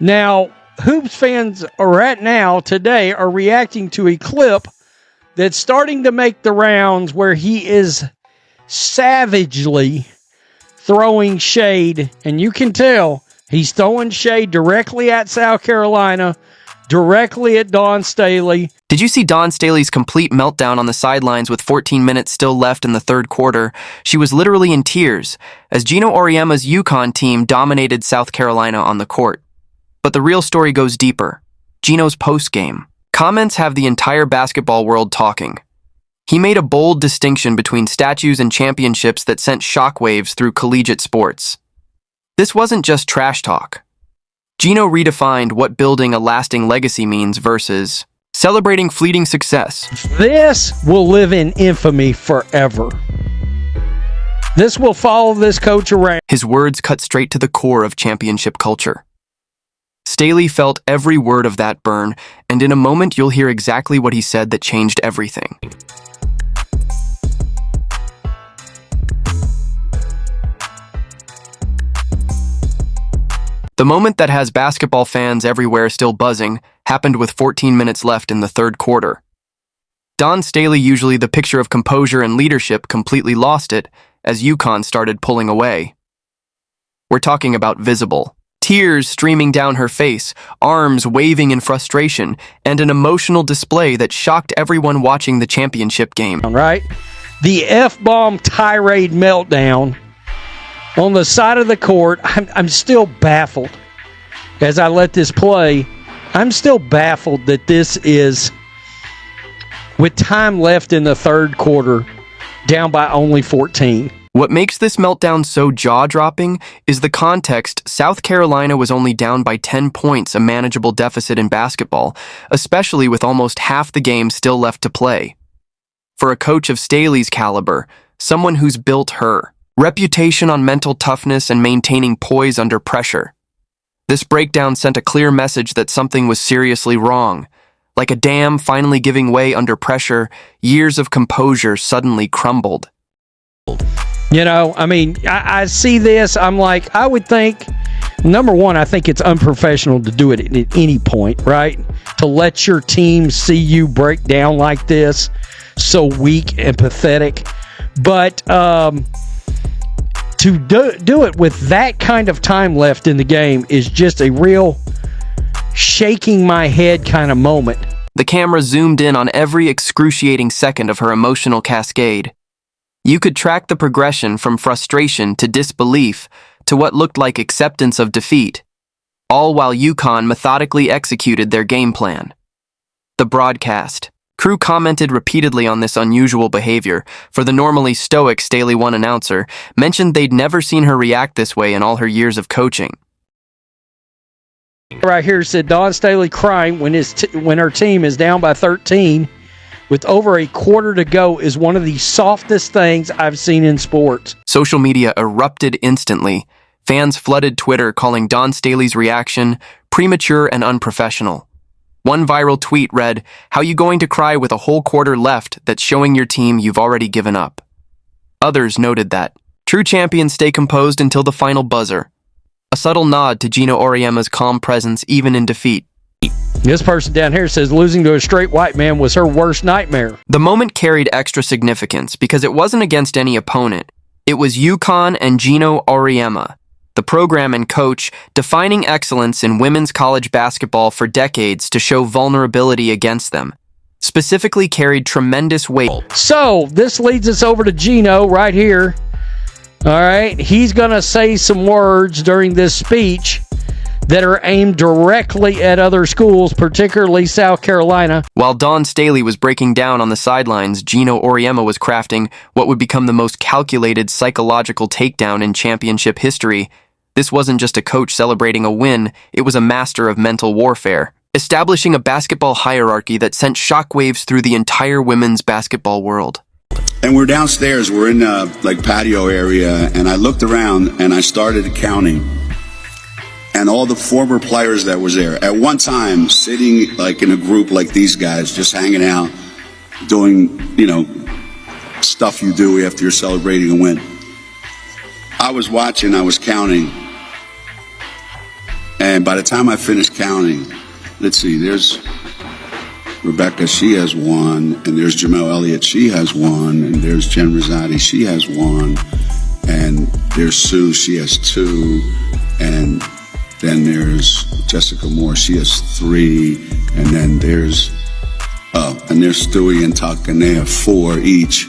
Now, Hoops fans today are reacting to a clip that's starting to make the rounds where he is savagely throwing shade, and you can tell he's throwing shade directly at South Carolina, directly at Dawn Staley. Did you see Dawn Staley's complete meltdown on the sidelines with 14 minutes still left in the third quarter? She was literally in tears as Geno Auriemma's UConn team dominated South Carolina on the court. But the real story goes deeper. Geno's post-game comments have the entire basketball world talking. He made a bold distinction between statues and championships that sent shockwaves through collegiate sports. This wasn't just trash talk. Geno redefined what building a lasting legacy means versus celebrating fleeting success. This will live in infamy forever. This will follow this coach around. His words cut straight to the core of championship culture. Staley felt every word of that burn, and in a moment you'll hear exactly what he said that changed everything. The moment that has basketball fans everywhere still buzzing happened with 14 minutes left in the third quarter. Dawn Staley, usually the picture of composure and leadership, completely lost it as UConn started pulling away. We're talking about Visible. Tears streaming down her face, arms waving in frustration, and an emotional display that shocked everyone watching the championship game. Right? The F-bomb tirade meltdown on the side of the court. I'm still baffled as I let this play. I'm still baffled that this is, with time left in the third quarter, down by only 14. What makes this meltdown so jaw-dropping is the context. South Carolina was only down by 10 points, a manageable deficit in basketball, especially with almost half the game still left to play. For a coach of Staley's caliber, someone who's built her reputation on mental toughness and maintaining poise under pressure, this breakdown sent a clear message that something was seriously wrong. Like a dam finally giving way under pressure, years of composure suddenly crumbled. You know, I mean, I see this, I'm like, I would think, number one, I think it's unprofessional to do it at any point, right? To let your team see you break down like this, so weak and pathetic. But to do it with that kind of time left in the game is just a real shaking my head kind of moment. The camera zoomed in on every excruciating second of her emotional cascade. You could track the progression from frustration to disbelief to what looked like acceptance of defeat, all while UConn methodically executed their game plan. The broadcast crew commented repeatedly on this unusual behavior, for the normally stoic Staley One announcer mentioned they'd never seen her react this way in all her years of coaching. Right here said Dawn Staley crying when her team is down by 13 with over a quarter to go is one of the softest things I've seen in sports. Social media erupted instantly. Fans flooded Twitter calling Dawn Staley's reaction premature and unprofessional. One viral tweet read, "How you going to cry with a whole quarter left that's showing your team you've already given up?" Others noted that true champions stay composed until the final buzzer. A subtle nod to Geno Auriemma's calm presence even in defeat. This person down here says losing to a straight white man was her worst nightmare. The moment carried extra significance because it wasn't against any opponent. It was UConn and Geno Auriemma, the program and coach defining excellence in women's college basketball for decades to show vulnerability against them, specifically carried tremendous weight. So this leads us over to Geno right here. All right, he's going to say some words during this speech that are aimed directly at other schools, particularly South Carolina. While Dawn Staley was breaking down on the sidelines, Geno Auriemma was crafting what would become the most calculated psychological takedown in championship history. This wasn't just a coach celebrating a win, it was a master of mental warfare, establishing a basketball hierarchy that sent shockwaves through the entire women's basketball world. And we're downstairs, we're in patio area, and I looked around and I started counting. And all the former players that was there, at one time, sitting like in a group like these guys, just hanging out, doing, stuff you do after you're celebrating a win. I was watching, I was counting, And by the time I finished counting, let's see, there's Rebecca, she has 1, and there's Jamel Elliott, she has 1, and there's Jen Rosati, she has 1, and there's Sue, she has 2, and then there's Jessica Moore, she has 3, and then there's Stewie and Tuck, and they have 4 each.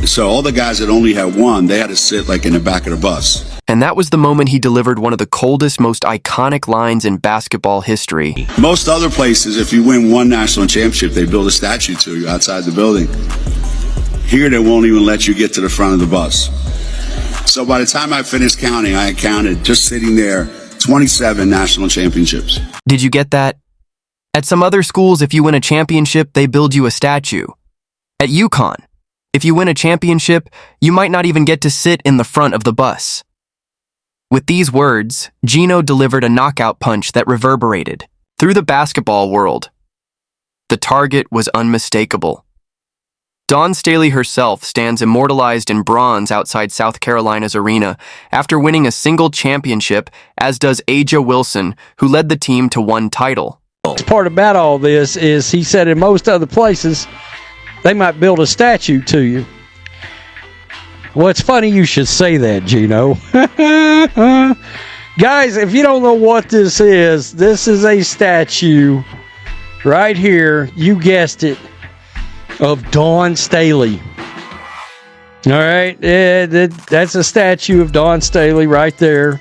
So all the guys that only had 1, they had to sit like in the back of the bus. And that was the moment he delivered one of the coldest, most iconic lines in basketball history. Most other places, if you win 1 national championship, they build a statue to you outside the building. Here, they won't even let you get to the front of the bus. So by the time I finished counting, I had counted, just sitting there, 27 national championships. Did you get that? At some other schools, if you win a championship, they build you a statue. At UConn, if you win a championship, you might not even get to sit in the front of the bus. With these words, Geno delivered a knockout punch that reverberated through the basketball world. The target was unmistakable. Dawn Staley herself stands immortalized in bronze outside South Carolina's arena after winning a single championship, as does A'ja Wilson, who led the team to 1 title. The part about all this is he said in most other places, they might build a statue to you. Well, it's funny you should say that, Geno. Guys, if you don't know what this is a statue right here, you guessed it, of Dawn Staley. All right, that's a statue of Dawn Staley right there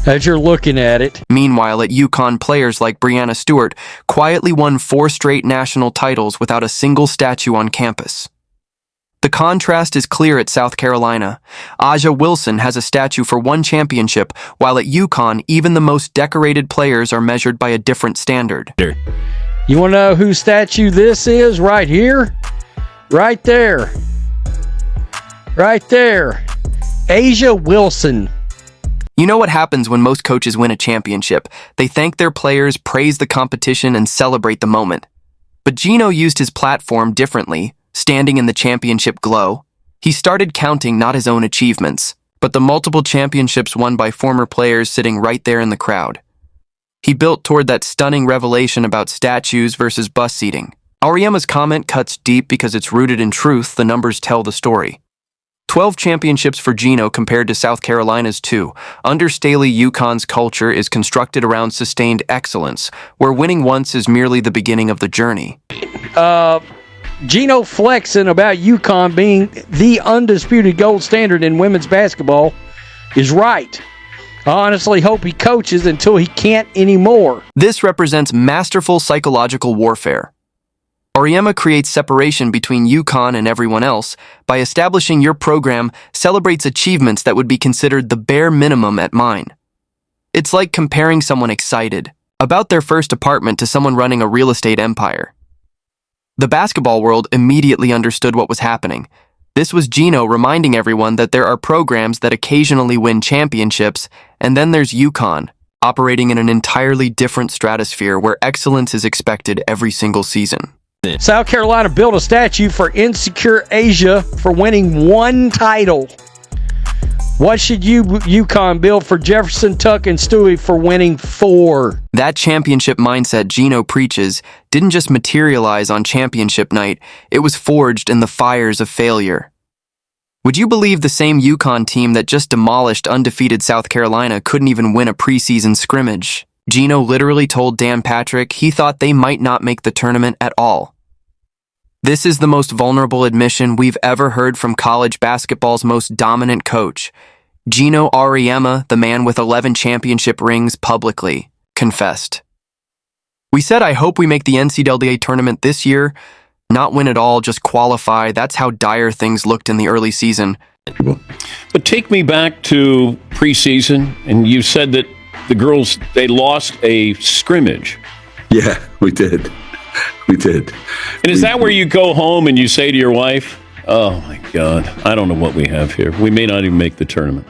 as you're looking at it. Meanwhile, at UConn, players like Breanna Stewart quietly won 4 straight national titles without a single statue on campus. The contrast is clear at South Carolina. A'ja Wilson has a statue for 1 championship, while at UConn, even the most decorated players are measured by a different standard. You want to know whose statue this is right here? Right there. Right there. A'ja Wilson. You know what happens when most coaches win a championship? They thank their players, praise the competition, and celebrate the moment. But Geno used his platform differently. Standing in the championship glow, he started counting not his own achievements, but the multiple championships won by former players sitting right there in the crowd. He built toward that stunning revelation about statues versus bus seating. Auriemma's comment cuts deep because it's rooted in truth. The numbers tell the story. 12 championships for Geno compared to South Carolina's 2. Under Staley, UConn's culture is constructed around sustained excellence, where winning once is merely the beginning of the journey. Geno flexing about UConn being the undisputed gold standard in women's basketball is right. I honestly hope he coaches until he can't anymore. This represents masterful psychological warfare. Auriemma creates separation between UConn and everyone else by establishing your program celebrates achievements that would be considered the bare minimum at mine. It's like comparing someone excited about their first apartment to someone running a real estate empire. The basketball world immediately understood what was happening. This was Geno reminding everyone that there are programs that occasionally win championships, and then there's UConn, operating in an entirely different stratosphere where excellence is expected every single season. South Carolina built a statue for insecure A'ja for winning 1 title. What should UConn build for Jefferson, Tuck, and Stewie for winning 4? That championship mindset Geno preaches didn't just materialize on championship night, it was forged in the fires of failure. Would you believe the same UConn team that just demolished undefeated South Carolina couldn't even win a preseason scrimmage? Geno literally told Dan Patrick he thought they might not make the tournament at all. This is the most vulnerable admission we've ever heard from college basketball's most dominant coach. Geno Auriemma, the man with 11 championship rings, publicly confessed. We said, I hope we make the NCAA tournament this year. Not win at all, just qualify. That's how dire things looked in the early season. But take me back to preseason, and you said that the girls, they lost a scrimmage. Yeah, we did. We did. And is that where you go home and you say to your wife, oh, my God, I don't know what we have here. We may not even make the tournament.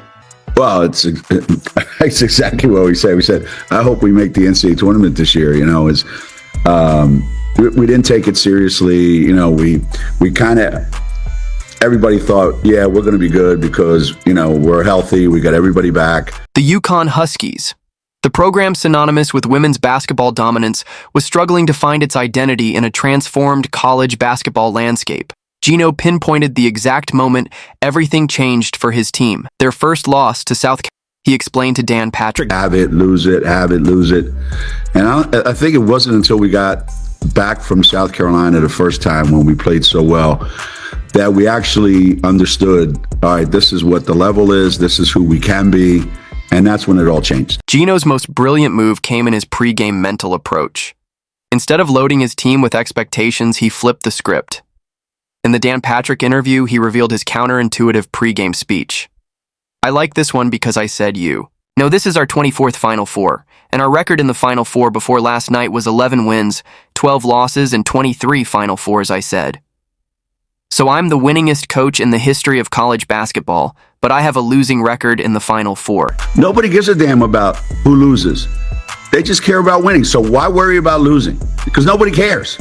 Well, it's exactly what we said. We said, I hope we make the NCAA tournament this year. You know, we didn't take it seriously. You know, we kind of, everybody thought, yeah, we're going to be good because, you know, we're healthy. We got everybody back. The UConn Huskies, the The program, synonymous with women's basketball dominance, was struggling to find its identity in a transformed college basketball landscape. Geno pinpointed the exact moment everything changed for his team. Their first loss to South Carolina, he explained to Dan Patrick. Have it, lose it, have it, lose it. And I think it wasn't until we got back from South Carolina the first time when we played so well that we actually understood, all right, this is what the level is, this is who we can be, and that's when it all changed. Geno's most brilliant move came in his pregame mental approach. Instead of loading his team with expectations, he flipped the script. In the Dan Patrick interview, he revealed his counterintuitive pregame speech. I like this one because I said you. No, this is our 24th Final Four, and our record in the Final Four before last night was 11 wins, 12 losses, and 23 Final Fours, I said. So I'm the winningest coach in the history of college basketball, but I have a losing record in the Final Four. Nobody gives a damn about who loses. They just care about winning. So why worry about losing? Because nobody cares.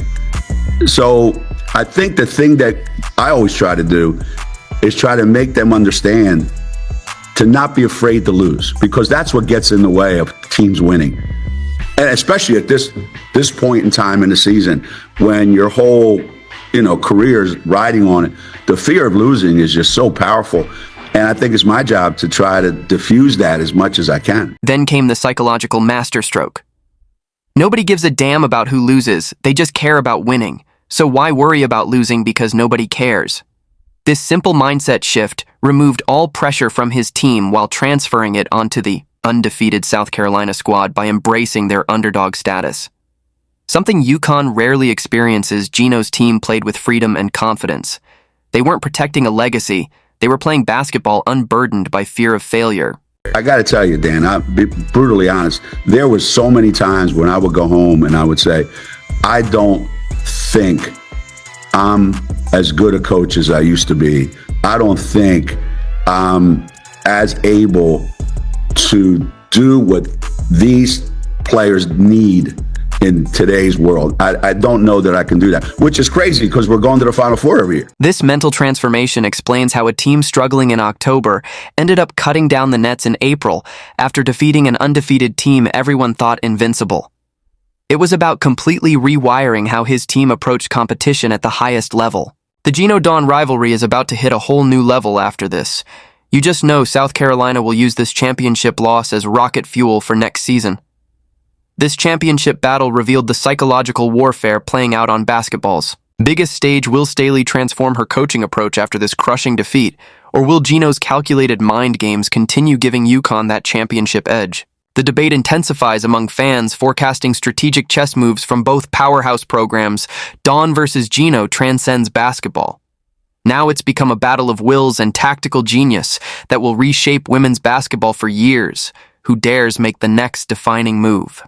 So I think the thing that I always try to do is try to make them understand to not be afraid to lose, because that's what gets in the way of teams winning. And especially at this point in time in the season when your whole, career is riding on it. The fear of losing is just so powerful. And I think it's my job to try to diffuse that as much as I can. Then came the psychological masterstroke. Nobody gives a damn about who loses. They just care about winning. So why worry about losing because nobody cares? This simple mindset shift removed all pressure from his team while transferring it onto the undefeated South Carolina squad by embracing their underdog status. Something UConn rarely experiences, Geno's team played with freedom and confidence. They weren't protecting a legacy. They were playing basketball unburdened by fear of failure. I got to tell you, Dan, I'll be brutally honest. There was so many times when I would go home and I would say, I don't think I'm as good a coach as I used to be. I don't think I'm as able to do what these players need in today's world. I don't know that I can do that, which is crazy because we're going to the Final Four every year. This mental transformation explains how a team struggling in October ended up cutting down the nets in April after defeating an undefeated team everyone thought invincible. It was about completely rewiring how his team approached competition at the highest level. The Geno-Dawn rivalry is about to hit a whole new level after this. You just know South Carolina will use this championship loss as rocket fuel for next season. This championship battle revealed the psychological warfare playing out on basketball's biggest stage. Will Staley transform her coaching approach after this crushing defeat, or will Geno's calculated mind games continue giving UConn that championship edge? The debate intensifies among fans, forecasting strategic chess moves from both powerhouse programs. Dawn versus Geno transcends basketball. Now it's become a battle of wills and tactical genius that will reshape women's basketball for years. Who dares make the next defining move?